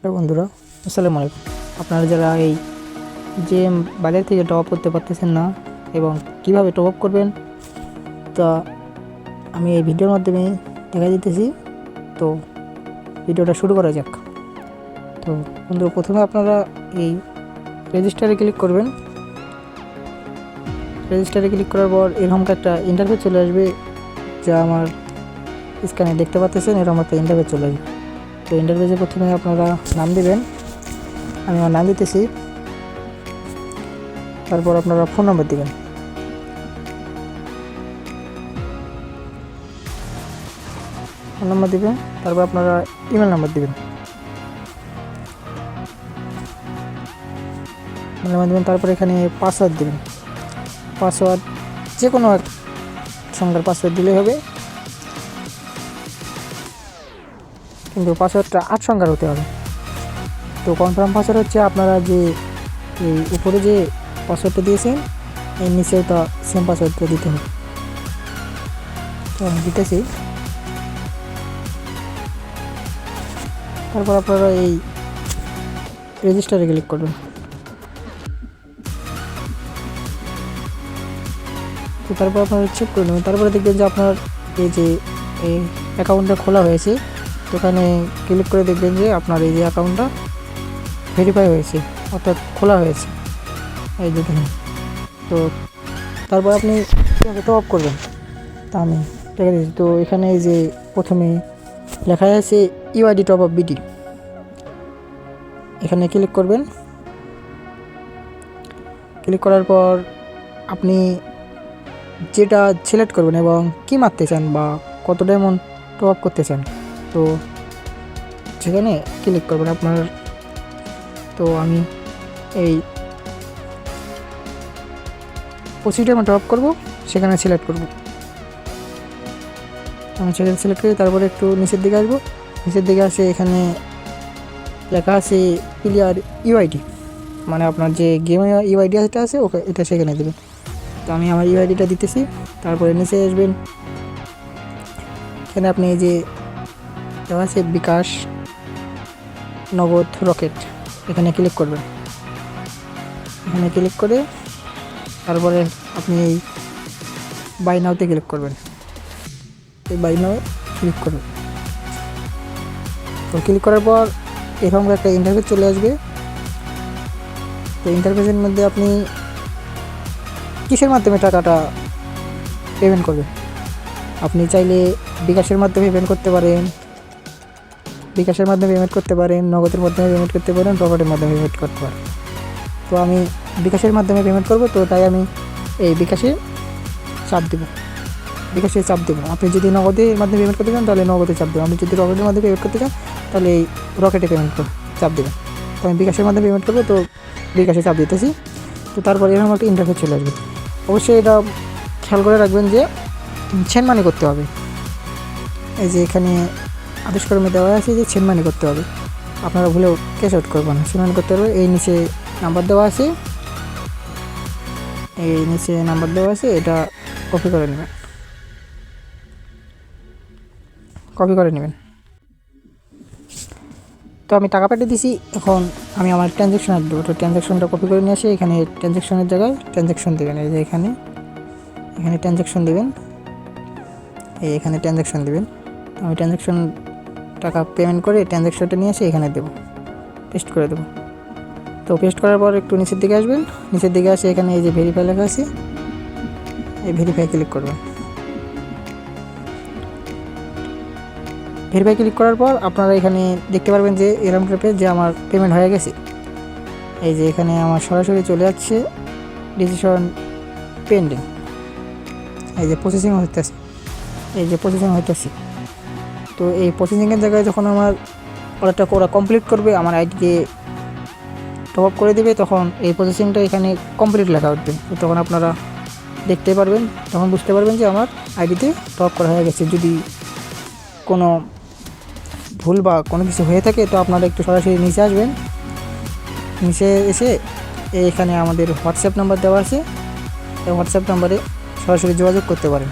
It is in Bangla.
হ্যালো বন্ধুরা, আসসালামু আলাইকুম। আপনারা যারা এই গেম বাজার থেকে টপ আপ করতে পারতেছেন না এবং কিভাবে টপ আপ করবেন, তা আমি এই ভিডিওর মাধ্যমে দেখা দিতেছি। তো ভিডিওটা শুরু করা যাক। তো বন্ধুরা, প্রথমে আপনারা এই রেজিস্টারে ক্লিক করবেন। রেজিস্টারে ক্লিক করার পর এরকম একটা ইন্টারফেস চলে আসবে, যা আমার স্ক্রিনে দেখতে পাচ্ছেন। এরকম একটা ইন্টারফেস চলে আসবে। তো ইন্টারফেসে প্রথমে আপনারা নাম দিবেন। আমি আমার নাম দিতেছি। তারপর আপনারা ফোন নাম্বার দিবেন। ফোন নাম্বার দিবেন, তারপর আপনারা ইমেল নাম্বার দিবেন। ইমেল নাম্বার দিবেন, তারপর এখানে পাসওয়ার্ড দিবেন। পাসওয়ার্ড যে কোনো এক সংখ্যার পাসওয়ার্ড দিলেই হবে, কিন্তু পাসওয়ার্ডটা 8 সংখ্যার হতে হবে। তো কনফার্ম পাসওয়ার্ড হচ্ছে আপনারা যে এই উপরে যে পাসওয়ার্ডটা দিয়েছেন এর নিচেও তো সেম পাসওয়ার্ডটা দিতে হবে। তো আমি দিতেছি। তারপর আপনারা এই রেজিস্টারে ক্লিক করবেন। তো তারপর আপনারা চেক করে নেবেন। তারপরে দেখবেন যে আপনার এই যে এই অ্যাকাউন্টটা খোলা হয়েছে। তো এখানে ক্লিক করে দেখবেন যে আপনার এই যে অ্যাকাউন্টটা ভেরিফাই হয়েছে, অর্থাৎ খোলা হয়েছে। এই দেখুন। তো তারপর আপনি কীভাবে টপ আপ করবেন তা আমি দেখে দিচ্ছি। তো এখানে এই যে প্রথমে লেখা আছে ইউআইডি টপ আপ বিডি, এখানে ক্লিক করবেন। ক্লিক করার পর আপনি যেটা সিলেক্ট করবেন এবং কি মারতে চান বা কত ডায়মন্ড টপ আপ করতে চান, তো সেখানে ক্লিক করবেন আপনার। তো আমি এই 25 ডায়মন্ড টপ আপ করবো, সেখানে সিলেক্ট করব। আমি সেখানে সিলেক্ট করি। তারপরে একটু নিচের দিকে আসবো। নিচের দিকে আসে এখানে লেখা আছে প্লেয়ার ইউআইডি, মানে আপনার যে গেমে ইউআইডি এটা আছে ওকে এটা সেখানে দেবেন। তো আমি আমার ইউআইডিটা দিতেছি। তারপরে নিচে আসবেন। এখানে আপনি এই যে দেওয়া আছে বিকাশ, নগদ, রকেট, এখানে ক্লিক করবেন। এখানে ক্লিক করে তারপরে আপনি এই বাই নাওতে ক্লিক করবেন। এই বাই নাও ক্লিক করবেন। তো ক্লিক করার পর এরকম একটা ইন্টারফেস চলে আসবে। তো ইন্টারফেসের মধ্যে আপনি কিসের মাধ্যমে টাকাটা পেমেন্ট করবেন, আপনি চাইলে বিকাশের মাধ্যমে পেমেন্ট করতে পারেন, নগদের মাধ্যমে পেমেন্ট করতে পারেন, রকেটের মাধ্যমে পেমেন্ট করতে পারেন। তো আমি বিকাশের মাধ্যমে পেমেন্ট করব। তো তাই আমি এই বিকাশে চাপ দেব। আপনি যদি নগদের মাধ্যমে পেমেন্ট করতে চান তাহলে নগদে চাপ দেবেন। আপনি যদি রকেটের মাধ্যমে পেমেন্ট করতে চান তাহলে এই রকেটে পেমেন্ট চাপ দেবেন। তো আমি বিকাশের মাধ্যমে পেমেন্ট করবো, তো বিকাশে চাপ দিতেছি। তো তারপর এরকম একটা ইন্টারফেস চলে আসবে। অবশ্যই এটা খেয়াল করে রাখবেন যে সেন্ড মানি করতে হবে। এই যে এখানে আদেশক্রমে দেওয়া আছে যে সেন্ড মানি করতে হবে, আপনারা ভুলেও ক্যাশ আউট করবেন না, সেন্ড মানি করতে হবে। এই নিচে নাম্বার দেওয়া আছে, এটা কপি করে নেবেন। তো আমি টাকা পাঠিয়ে দিছি। এখন আমি আমার ট্রানজ্যাকশন আসবো। তো ট্রানজ্যাকশনটা কপি করে নিয়ে আসি। এখানে ট্রানজ্যাকশনের জায়গায় ট্রানজ্যাকশন দেবেন। এই যে এখানে ট্রানজ্যাকশন দেবেন। এখানে ট্রানজ্যাকশন দেবেন। আমি ট্রানজ্যাকশন টাকা পেমেন্ট করে ট্রানজ্যাকশনটা নিয়ে এসে এখানে দেবো, পেস্ট করে দেবো। তো পেস্ট করার পর একটু নিচের দিকে আসবেন। নিচের দিকে আসে এখানে এই যে ভেরিফাই লেখা আছে, এই ভেরিফাই ক্লিক করবেন। ভেরিফাই ক্লিক করার পর আপনারা এখানে দেখতে পারবেন যে এরকম টাইপের যে আমার পেমেন্ট হয়ে গেছে। এই যে এখানে আমার সরাসরি চলে যাচ্ছে ডিসিশন পেন্ডিং। এই যে প্রসেসিং হইতেছে। তো এই প্রসেসিংয়ের জায়গায় যখন আমার অর্ডারটা ওরা কমপ্লিট করবে, আমার আইডিকে টপ আপ করে দেবে, তখন এই প্রসেসিংটা এখানে কমপ্লিট লেখা উঠবে। তো তখন আপনারা দেখতে পারবেন, তখন বুঝতে পারবেন যে আমার আইডিতে টপ আপ করা হয়ে গেছে। যদি কোনো ভুল বা কোনো কিছু হয়ে থাকে তো আপনারা একটু সরাসরি নিচে আসবেন। নিচে এসে এখানে আমাদের হোয়াটসঅ্যাপ নাম্বার দেওয়া আছে, এই হোয়াটসঅ্যাপ নাম্বারে সরাসরি যোগাযোগ করতে পারেন।